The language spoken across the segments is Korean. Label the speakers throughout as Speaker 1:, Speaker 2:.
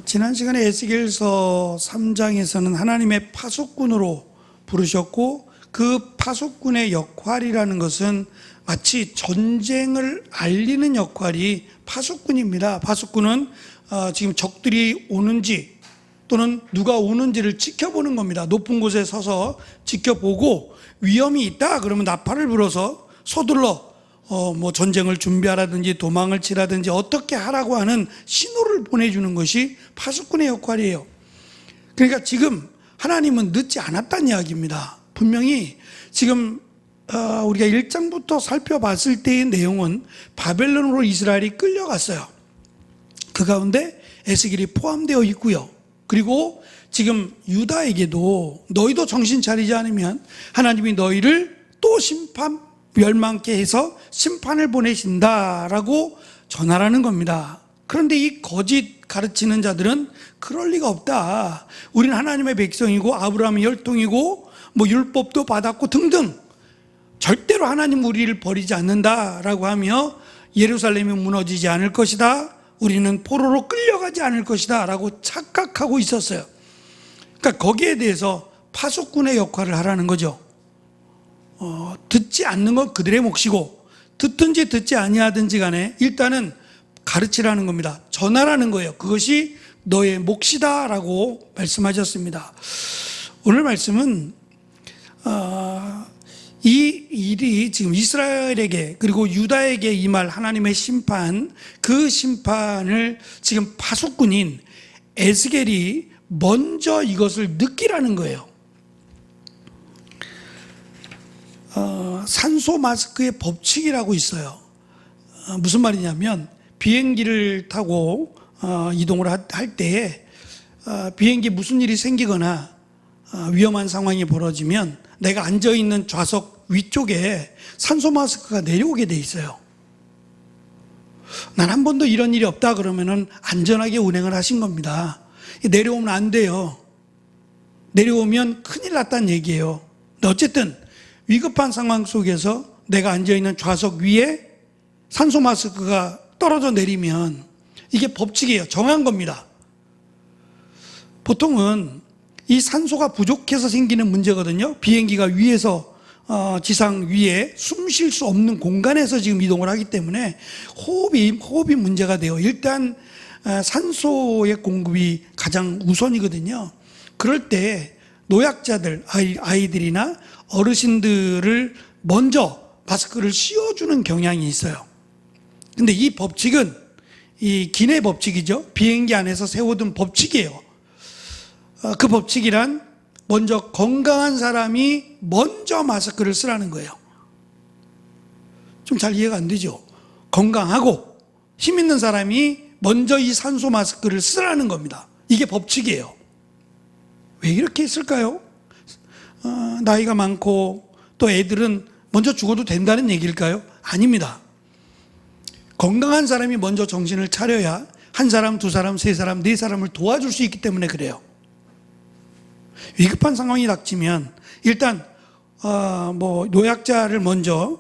Speaker 1: 지난 시간에 에스겔서 3장에서는 하나님의 파수꾼으로 부르셨고, 그 파수꾼의 역할이라는 것은 마치 전쟁을 알리는 역할이 파수꾼입니다. 파수꾼은 지금 적들이 오는지 또는 누가 오는지를 지켜보는 겁니다. 높은 곳에 서서 지켜보고 위험이 있다 그러면 나팔을 불어서 서둘러 전쟁을 준비하라든지 도망을 치라든지 어떻게 하라고 하는 신호를 보내주는 것이 파수꾼의 역할이에요. 그러니까 지금 하나님은 늦지 않았다는 이야기입니다. 분명히 지금 우리가 1장부터 살펴봤을 때의 내용은 바벨론으로 이스라엘이 끌려갔어요. 그 가운데 에스겔이 포함되어 있고요. 그리고 지금 유다에게도 너희도 정신 차리지 않으면 하나님이 너희를 또 멸망케 해서 심판을 보내신다라고 전하라는 겁니다. 그런데 이 거짓 가르치는 자들은 그럴 리가 없다. 우리는 하나님의 백성이고 아브라함의 혈통이고 율법도 받았고 등등, 절대로 하나님 우리를 버리지 않는다라고 하며 예루살렘이 무너지지 않을 것이다, 우리는 포로로 끌려가지 않을 것이다 라고 착각하고 있었어요. 그러니까 거기에 대해서 파수꾼의 역할을 하라는 거죠. 듣지 않는 건 그들의 몫이고, 듣든지 듣지 아니하든지 간에 일단은 가르치라는 겁니다. 전하라는 거예요. 그것이 너의 몫이다 라고 말씀하셨습니다. 오늘 말씀은 이 일이 지금 이스라엘에게 그리고 유다에게 임할 하나님의 심판, 그 심판을 지금 파수꾼인 에스겔이 먼저 이것을 느끼라는 거예요. 산소 마스크의 법칙이라고 있어요. 무슨 말이냐면 비행기를 타고 이동을 할 때에 비행기에 무슨 일이 생기거나 위험한 상황이 벌어지면 내가 앉아있는 좌석 위쪽에 산소 마스크가 내려오게 돼 있어요. 난 한 번도 이런 일이 없다 그러면은 안전하게 운행을 하신 겁니다. 내려오면 안 돼요. 내려오면 큰일 났다는 얘기예요. 근데 어쨌든 위급한 상황 속에서 내가 앉아있는 좌석 위에 산소 마스크가 떨어져 내리면 이게 법칙이에요. 정한 겁니다. 보통은 이 산소가 부족해서 생기는 문제거든요. 비행기가 위에서 지상 위에 숨 쉴 수 없는 공간에서 지금 이동을 하기 때문에 호흡이 문제가 돼요. 일단 산소의 공급이 가장 우선이거든요. 그럴 때 노약자들, 아이들이나 어르신들을 먼저 마스크를 씌워주는 경향이 있어요. 근데 이 법칙은 이 기내 법칙이죠. 비행기 안에서 세워둔 법칙이에요. 그 법칙이란 먼저 건강한 사람이 먼저 마스크를 쓰라는 거예요. 좀 잘 이해가 안 되죠? 건강하고 힘 있는 사람이 먼저 이 산소 마스크를 쓰라는 겁니다. 이게 법칙이에요. 왜 이렇게 했을까요? 나이가 많고 또 애들은 먼저 죽어도 된다는 얘기일까요? 아닙니다. 건강한 사람이 먼저 정신을 차려야 한 사람, 두 사람, 세 사람, 네 사람을 도와줄 수 있기 때문에 그래요. 위급한 상황이 닥치면 일단 노약자를 먼저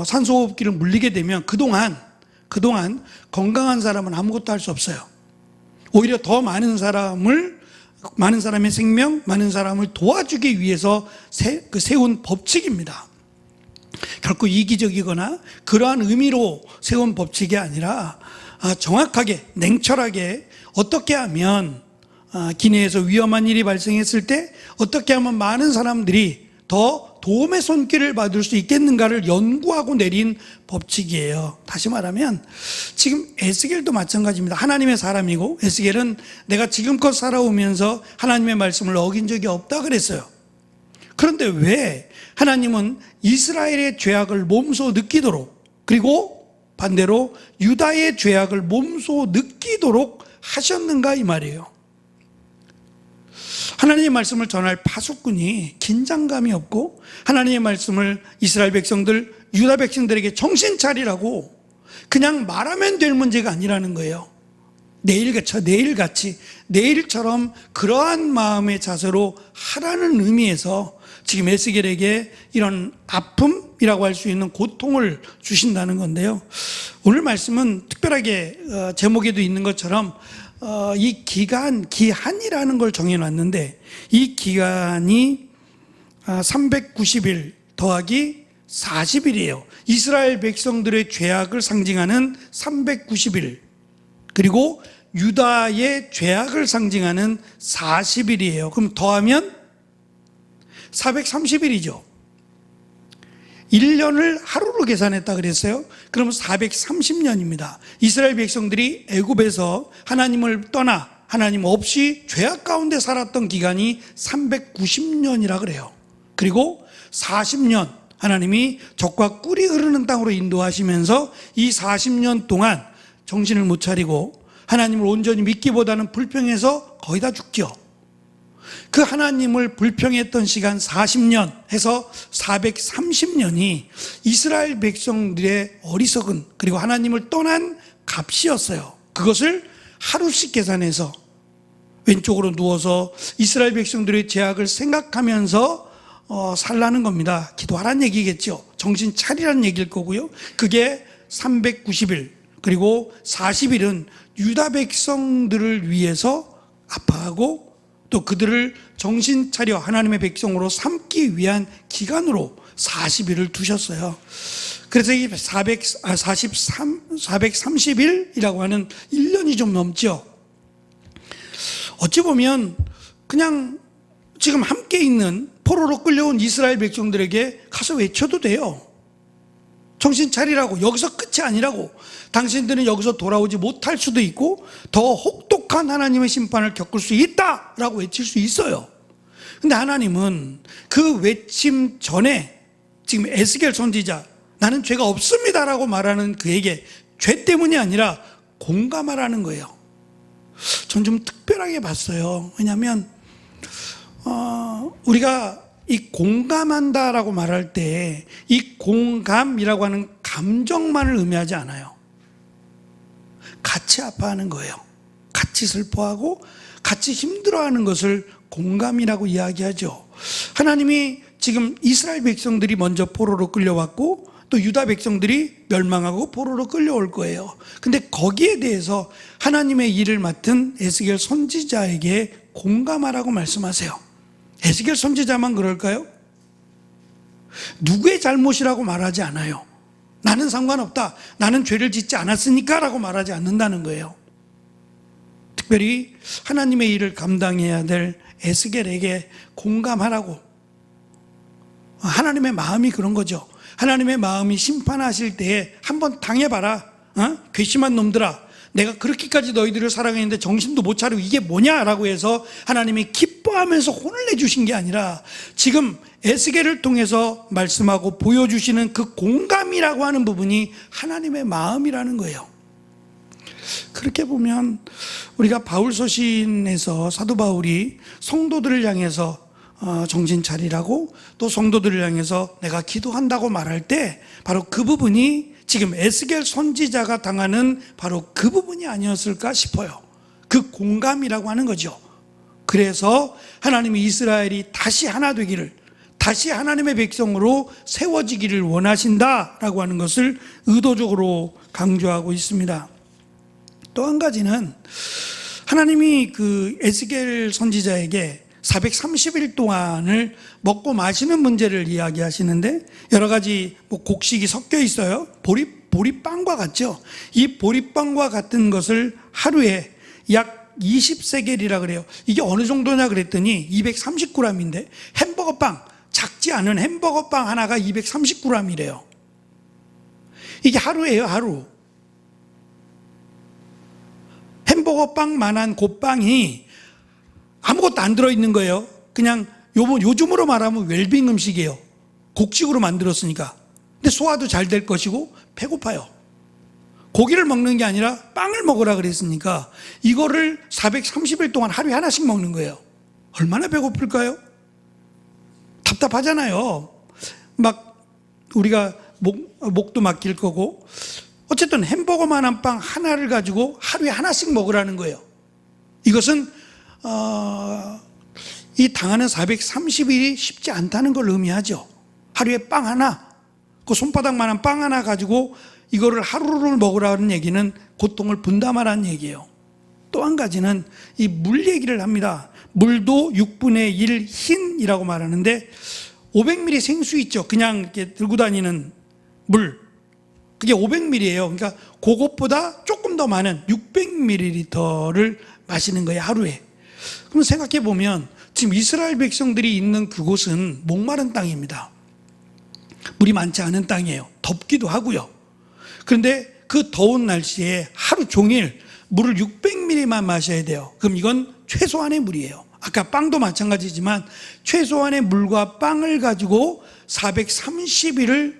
Speaker 1: 산소호흡기를 물리게 되면 그동안 건강한 사람은 아무것도 할 수 없어요. 오히려 더 많은 사람의 생명, 많은 사람을 도와주기 위해서 세운 법칙입니다. 결코 이기적이거나 그러한 의미로 세운 법칙이 아니라 정확하게 냉철하게 어떻게 하면 기내에서 위험한 일이 발생했을 때 어떻게 하면 많은 사람들이 더 도움의 손길을 받을 수 있겠는가를 연구하고 내린 법칙이에요. 다시 말하면 지금 에스겔도 마찬가지입니다. 하나님의 사람이고 에스겔은 내가 지금껏 살아오면서 하나님의 말씀을 어긴 적이 없다 그랬어요. 그런데 왜 하나님은 이스라엘의 죄악을 몸소 느끼도록, 그리고 반대로 유다의 죄악을 몸소 느끼도록 하셨는가 이 말이에요. 하나님의 말씀을 전할 파수꾼이 긴장감이 없고 하나님의 말씀을 이스라엘 백성들, 유다 백성들에게 정신 차리라고 그냥 말하면 될 문제가 아니라는 거예요. 내일같이 내일처럼 그러한 마음의 자세로 하라는 의미에서 지금 에스겔에게 이런 아픔이라고 할 수 있는 고통을 주신다는 건데요. 오늘 말씀은 특별하게 제목에도 있는 것처럼 이 기한이라는 걸 정해놨는데, 이 기간이 390일 더하기 40일이에요. 이스라엘 백성들의 죄악을 상징하는 390일, 그리고 유다의 죄악을 상징하는 40일이에요. 그럼 더하면 430일이죠. 1년을 하루로 계산했다 그랬어요. 그러면 430년입니다. 이스라엘 백성들이 애굽에서 하나님을 떠나 하나님 없이 죄악 가운데 살았던 기간이 390년이라 그래요. 그리고 40년 하나님이 적과 꿀이 흐르는 땅으로 인도하시면서 이 40년 동안 정신을 못 차리고 하나님을 온전히 믿기보다는 불평해서 거의 다 죽죠. 그 하나님을 불평했던 시간 40년 해서 430년이 이스라엘 백성들의 어리석은, 그리고 하나님을 떠난 값이었어요. 그것을 하루씩 계산해서 왼쪽으로 누워서 이스라엘 백성들의 죄악을 생각하면서 살라는 겁니다. 기도하라는 얘기겠죠. 정신 차리라는 얘기일 거고요. 그게 390일, 그리고 40일은 유다 백성들을 위해서 아파하고 또 그들을 정신 차려 하나님의 백성으로 삼기 위한 기간으로 40일을 두셨어요. 그래서 이 430일이라고 하는 1년이 좀 넘죠. 어찌 보면 그냥 지금 함께 있는 포로로 끌려온 이스라엘 백성들에게 가서 외쳐도 돼요. 정신 차리라고, 여기서 끝이 아니라고. 당신들은 여기서 돌아오지 못할 수도 있고 더 혹독한 하나님의 심판을 겪을 수 있다라고 외칠 수 있어요. 근데 하나님은 그 외침 전에 지금 에스겔 선지자, 나는 죄가 없습니다라고 말하는 그에게 죄 때문이 아니라 공감하라는 거예요. 전 좀 특별하게 봤어요. 왜냐하면 우리가 이 공감한다라고 말할 때 이 공감이라고 하는 감정만을 의미하지 않아요. 같이 아파하는 거예요. 같이 슬퍼하고 같이 힘들어하는 것을 공감이라고 이야기하죠. 하나님이 지금 이스라엘 백성들이 먼저 포로로 끌려왔고 또 유다 백성들이 멸망하고 포로로 끌려올 거예요. 근데 거기에 대해서 하나님의 일을 맡은 에스겔 선지자에게 공감하라고 말씀하세요. 에스겔 선지자만 그럴까요? 누구의 잘못이라고 말하지 않아요. 나는 상관없다, 나는 죄를 짓지 않았으니까 라고 말하지 않는다는 거예요. 특별히 하나님의 일을 감당해야 될 에스겔에게 공감하라고. 하나님의 마음이 그런 거죠. 하나님의 마음이 심판하실 때에 한번 당해봐라. 괘씸한 놈들아, 내가 그렇게까지 너희들을 사랑했는데 정신도 못 차리고 이게 뭐냐라고 해서 하나님이 기뻐하면서 혼을 내주신 게 아니라 지금 에스겔을 통해서 말씀하고 보여주시는 그 공감이라고 하는 부분이 하나님의 마음이라는 거예요. 그렇게 보면 우리가 바울 서신에서 사도 바울이 성도들을 향해서 정신 차리라고, 또 성도들을 향해서 내가 기도한다고 말할 때 바로 그 부분이 지금 에스겔 선지자가 당하는 바로 그 부분이 아니었을까 싶어요. 그 공감이라고 하는 거죠. 그래서 하나님이 이스라엘이 다시 하나 되기를, 다시 하나님의 백성으로 세워지기를 원하신다라고 하는 것을 의도적으로 강조하고 있습니다. 또 한 가지는 하나님이 그 에스겔 선지자에게 430일 동안을 먹고 마시는 문제를 이야기하시는데 여러 가지 곡식이 섞여 있어요. 보리빵과 같죠. 이 보리빵과 같은 것을 하루에 약 20세겔이라 그래요. 이게 어느 정도냐 그랬더니 230g인데 햄버거빵, 작지 않은 햄버거빵 하나가 230g이래요. 이게 하루예요, 하루. 햄버거빵만한 그 빵이 아무것도 안 들어있는 거예요. 그냥 요즘으로 말하면 웰빙 음식이에요. 곡식으로 만들었으니까. 근데 소화도 잘 될 것이고 배고파요. 고기를 먹는 게 아니라 빵을 먹으라 그랬으니까 이거를 430일 동안 하루에 하나씩 먹는 거예요. 얼마나 배고플까요? 답답하잖아요. 막 우리가 목도 막힐 거고. 어쨌든 햄버거만한 빵 하나를 가지고 하루에 하나씩 먹으라는 거예요. 이것은 이 당하는 430일이 쉽지 않다는 걸 의미하죠. 하루에 빵 하나, 그 손바닥만한 빵 하나 가지고 이거를 하루를 먹으라는 얘기는 고통을 분담하라는 얘기예요. 또 한 가지는 이 물 얘기를 합니다. 물도 6분의 1 흰이라고 말하는데 500ml 생수 있죠. 그냥 이렇게 들고 다니는 물. 그게 500ml예요. 그러니까 그것보다 조금 더 많은 600ml를 마시는 거예요, 하루에. 그럼 생각해 보면 지금 이스라엘 백성들이 있는 그곳은 목마른 땅입니다. 물이 많지 않은 땅이에요. 덥기도 하고요. 그런데 그 더운 날씨에 하루 종일 물을 600ml만 마셔야 돼요. 그럼 이건 최소한의 물이에요. 아까 빵도 마찬가지지만 최소한의 물과 빵을 가지고 430일을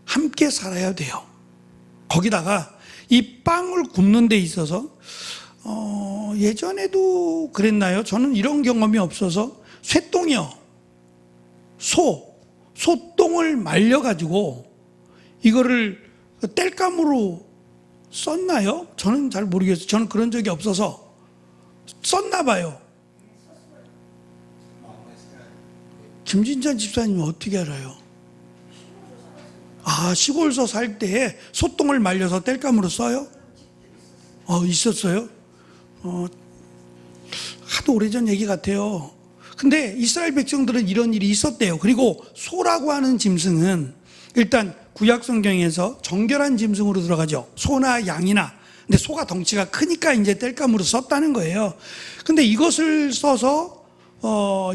Speaker 1: 함께 살아야 돼요. 거기다가 이 빵을 굽는 데 있어서 예전에도 그랬나요? 저는 이런 경험이 없어서 쇠똥이요. 소똥을 말려가지고 이거를 땔감으로 썼나요? 저는 잘 모르겠어요. 저는 그런 적이 없어서 썼나 봐요. 김진찬 집사님은 어떻게 알아요? 아, 시골서 살 때 소똥을 말려서 땔감으로 써요? 있었어요? 하도 오래전 얘기 같아요. 근데 이스라엘 백성들은 이런 일이 있었대요. 그리고 소라고 하는 짐승은 일단 구약 성경에서 정결한 짐승으로 들어가죠. 소나 양이나. 근데 소가 덩치가 크니까 이제 땔감으로 썼다는 거예요. 근데 이것을 써서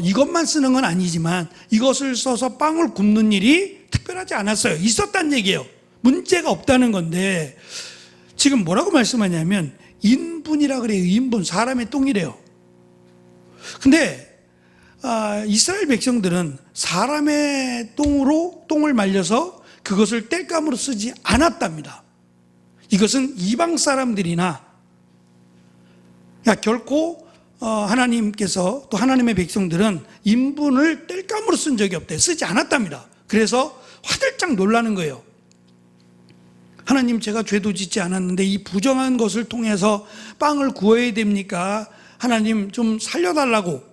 Speaker 1: 이것만 쓰는 건 아니지만 이것을 써서 빵을 굽는 일이 특별하지 않았어요. 있었다는 얘기예요. 문제가 없다는 건데 지금 뭐라고 말씀하냐면 인분이라 그래요. 인분. 사람의 똥이래요. 근데 이스라엘 백성들은 사람의 똥을 말려서 그것을 땔감으로 쓰지 않았답니다. 이것은 이방 사람들이나 결코 하나님께서 또 하나님의 백성들은 인분을 땔감으로 쓴 적이 없대요. 쓰지 않았답니다. 그래서 화들짝 놀라는 거예요. 하나님, 제가 죄도 짓지 않았는데 이 부정한 것을 통해서 빵을 구워야 됩니까? 하나님 좀 살려달라고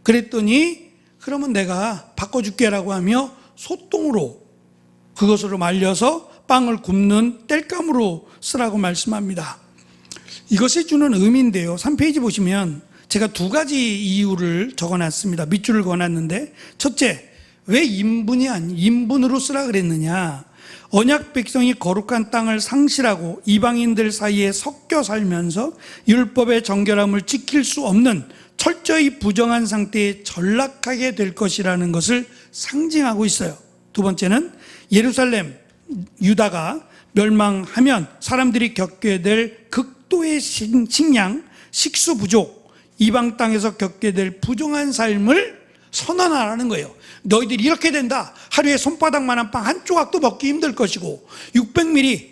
Speaker 1: 그랬더니 그러면 내가 바꿔줄게라고 하며 소똥으로 그것으로 말려서 빵을 굽는 땔감으로 쓰라고 말씀합니다. 이것이 주는 의미인데요. 3페이지 보시면 제가 두 가지 이유를 적어놨습니다. 밑줄을 그어놨는데 첫째, 왜 인분으로 쓰라 그랬느냐? 언약 백성이 거룩한 땅을 상실하고 이방인들 사이에 섞여 살면서 율법의 정결함을 지킬 수 없는 철저히 부정한 상태에 전락하게 될 것이라는 것을 상징하고 있어요. 두 번째는 예루살렘, 유다가 멸망하면 사람들이 겪게 될 극도의 식량, 식수 부족, 이방 땅에서 겪게 될 부정한 삶을 선언하라는 거예요. 너희들이 이렇게 된다. 하루에 손바닥만한 빵 한 조각도 먹기 힘들 것이고 600ml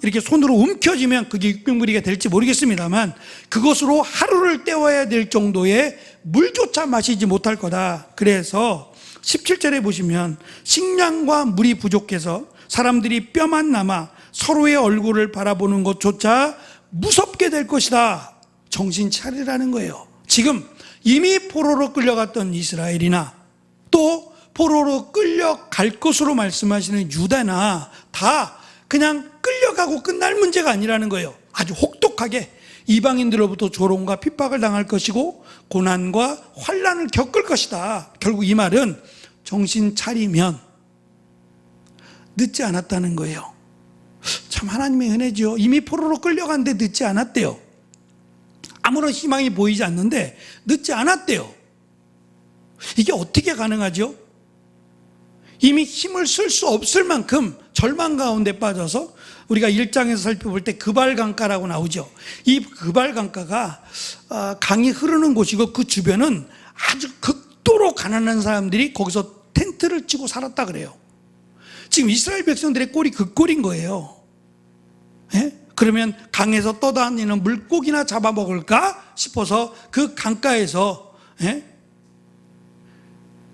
Speaker 1: 이렇게 손으로 움켜쥐면 그게 600ml가 될지 모르겠습니다만 그것으로 하루를 때워야 될 정도의 물조차 마시지 못할 거다. 그래서 17절에 보시면 식량과 물이 부족해서 사람들이 뼈만 남아 서로의 얼굴을 바라보는 것조차 무섭게 될 것이다. 정신 차리라는 거예요. 지금 이미 포로로 끌려갔던 이스라엘이나 또 포로로 끌려갈 것으로 말씀하시는 유다나 다 그냥 끌려가고 끝날 문제가 아니라는 거예요. 아주 혹독하게 이방인들로부터 조롱과 핍박을 당할 것이고 고난과 환난을 겪을 것이다. 결국 이 말은 정신 차리면 늦지 않았다는 거예요. 참 하나님의 은혜죠. 이미 포로로 끌려갔는데 늦지 않았대요. 아무런 희망이 보이지 않는데 늦지 않았대요. 이게 어떻게 가능하죠? 이미 힘을 쓸 수 없을 만큼 절망 가운데 빠져서 우리가 1장에서 살펴볼 때 그발강가라고 나오죠. 이 그발강가가 강이 흐르는 곳이고 그 주변은 아주 극도로 가난한 사람들이 거기서 텐트를 치고 살았다 그래요. 지금 이스라엘 백성들의 꼴이 그 꼴인 거예요. 예? 그러면 강에서 떠다니는 물고기나 잡아먹을까 싶어서 그 강가에서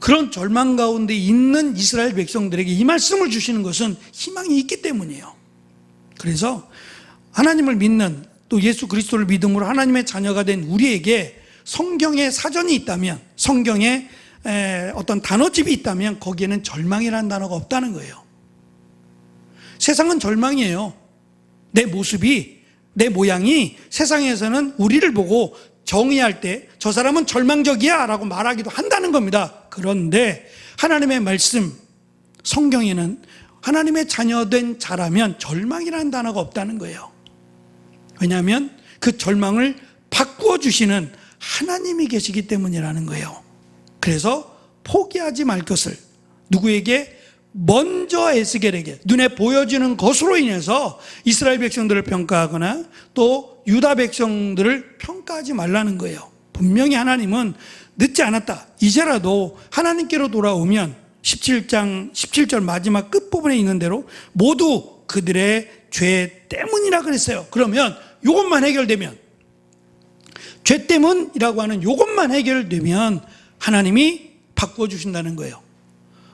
Speaker 1: 그런 절망 가운데 있는 이스라엘 백성들에게 이 말씀을 주시는 것은 희망이 있기 때문이에요. 그래서 하나님을 믿는 또 예수 그리스도를 믿음으로 하나님의 자녀가 된 우리에게 성경에 사전이 있다면, 성경에 어떤 단어집이 있다면 거기에는 절망이라는 단어가 없다는 거예요. 세상은 절망이에요. 내 모습이 내 모양이 세상에서는 우리를 보고 정의할 때 저 사람은 절망적이야 라고 말하기도 한다는 겁니다. 그런데 하나님의 말씀, 성경에는 하나님의 자녀된 자라면 절망이라는 단어가 없다는 거예요. 왜냐하면 그 절망을 바꾸어 주시는 하나님이 계시기 때문이라는 거예요. 그래서 포기하지 말 것을 누구에게? 먼저 에스겔에게, 눈에 보여지는 것으로 인해서 이스라엘 백성들을 평가하거나 또 유다 백성들을 평가하지 말라는 거예요. 분명히 하나님은 늦지 않았다, 이제라도 하나님께로 돌아오면 17장 17절 마지막 끝부분에 있는 대로 모두 그들의 죄 때문이라 그랬어요. 그러면 이것만 해결되면, 죄 때문이라고 하는 이것만 해결되면 하나님이 바꾸어 주신다는 거예요.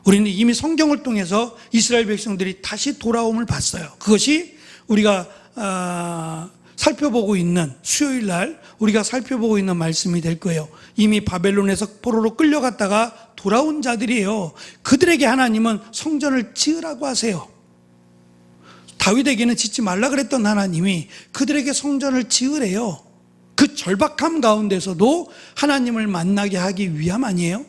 Speaker 1: 우리는 이미 성경을 통해서 이스라엘 백성들이 다시 돌아옴을 봤어요. 그것이 우리가 살펴보고 있는, 수요일 날 우리가 살펴보고 있는 말씀이 될 거예요. 이미 바벨론에서 포로로 끌려갔다가 돌아온 자들이에요. 그들에게 하나님은 성전을 지으라고 하세요. 다윗에게는 짓지 말라 그랬던 하나님이 그들에게 성전을 지으래요. 그 절박함 가운데서도 하나님을 만나게 하기 위함 아니에요?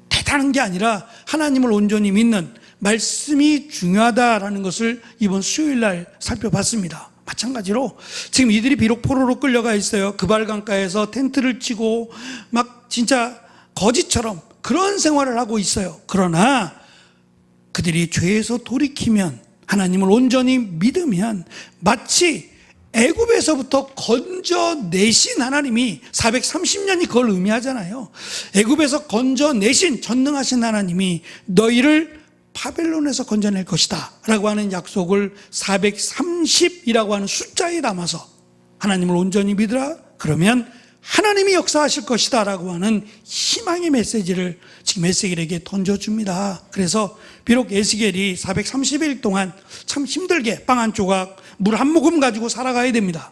Speaker 1: 대단한 게 아니라 하나님을 온전히 믿는 말씀이 중요하다라는 것을 이번 수요일 날 살펴봤습니다. 마찬가지로 지금 이들이 비록 포로로 끌려가 있어요. 그발강가에서 텐트를 치고 막 진짜 거지처럼 그런 생활을 하고 있어요. 그러나 그들이 죄에서 돌이키면, 하나님을 온전히 믿으면 마치 애굽에서부터 건져내신 하나님이, 430년이 그걸 의미하잖아요. 애굽에서 건져내신 전능하신 하나님이 너희를 바벨론에서 건져낼 것이다 라고 하는 약속을 430이라고 하는 숫자에 담아서 하나님을 온전히 믿으라, 그러면 하나님이 역사하실 것이다 라고 하는 희망의 메시지를 지금 에스겔에게 던져줍니다. 그래서 비록 에스겔이 430일 동안 참 힘들게 빵 한 조각, 물 한 모금 가지고 살아가야 됩니다.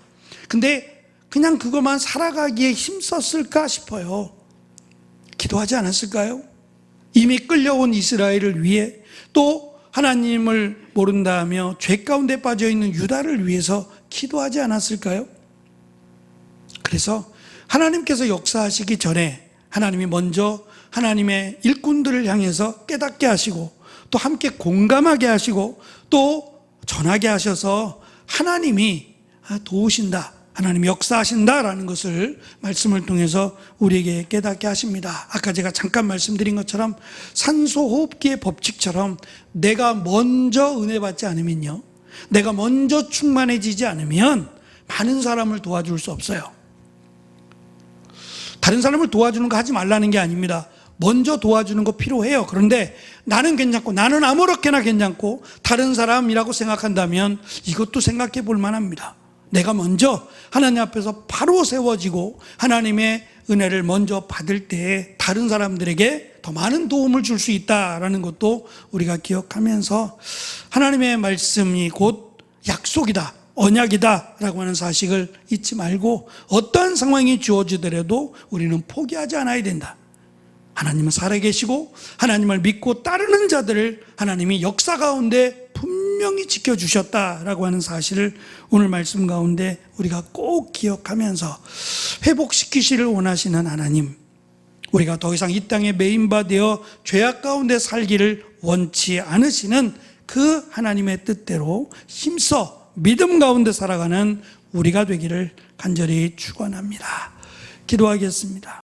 Speaker 1: 근데 그냥 그것만 살아가기에 힘썼을까 싶어요. 기도하지 않았을까요? 이미 끌려온 이스라엘을 위해, 또 하나님을 모른다 하며 죄 가운데 빠져있는 유다를 위해서 기도하지 않았을까요? 그래서 하나님께서 역사하시기 전에 하나님이 먼저 하나님의 일꾼들을 향해서 깨닫게 하시고 또 함께 공감하게 하시고 또 전하게 하셔서 하나님이 도우신다, 하나님이 역사하신다라는 것을 말씀을 통해서 우리에게 깨닫게 하십니다. 아까 제가 잠깐 말씀드린 것처럼 산소호흡기의 법칙처럼 내가 먼저 은혜 받지 않으면요, 내가 먼저 충만해지지 않으면 많은 사람을 도와줄 수 없어요. 다른 사람을 도와주는 거 하지 말라는 게 아닙니다. 먼저 도와주는 거 필요해요. 그런데 나는 괜찮고, 나는 아무렇게나 괜찮고 다른 사람이라고 생각한다면 이것도 생각해 볼 만합니다. 내가 먼저 하나님 앞에서 바로 세워지고 하나님의 은혜를 먼저 받을 때 다른 사람들에게 더 많은 도움을 줄 수 있다라는 것도 우리가 기억하면서 하나님의 말씀이 곧 약속이다, 언약이다 라고 하는 사실을 잊지 말고 어떠한 상황이 주어지더라도 우리는 포기하지 않아야 된다. 하나님은 살아계시고 하나님을 믿고 따르는 자들을 하나님이 역사 가운데 분명히 지켜주셨다라고 하는 사실을 오늘 말씀 가운데 우리가 꼭 기억하면서 회복시키시를 원하시는 하나님, 우리가 더 이상 이 땅에 매인바 되어 죄악 가운데 살기를 원치 않으시는 그 하나님의 뜻대로 힘써 믿음 가운데 살아가는 우리가 되기를 간절히 축원합니다. 기도하겠습니다.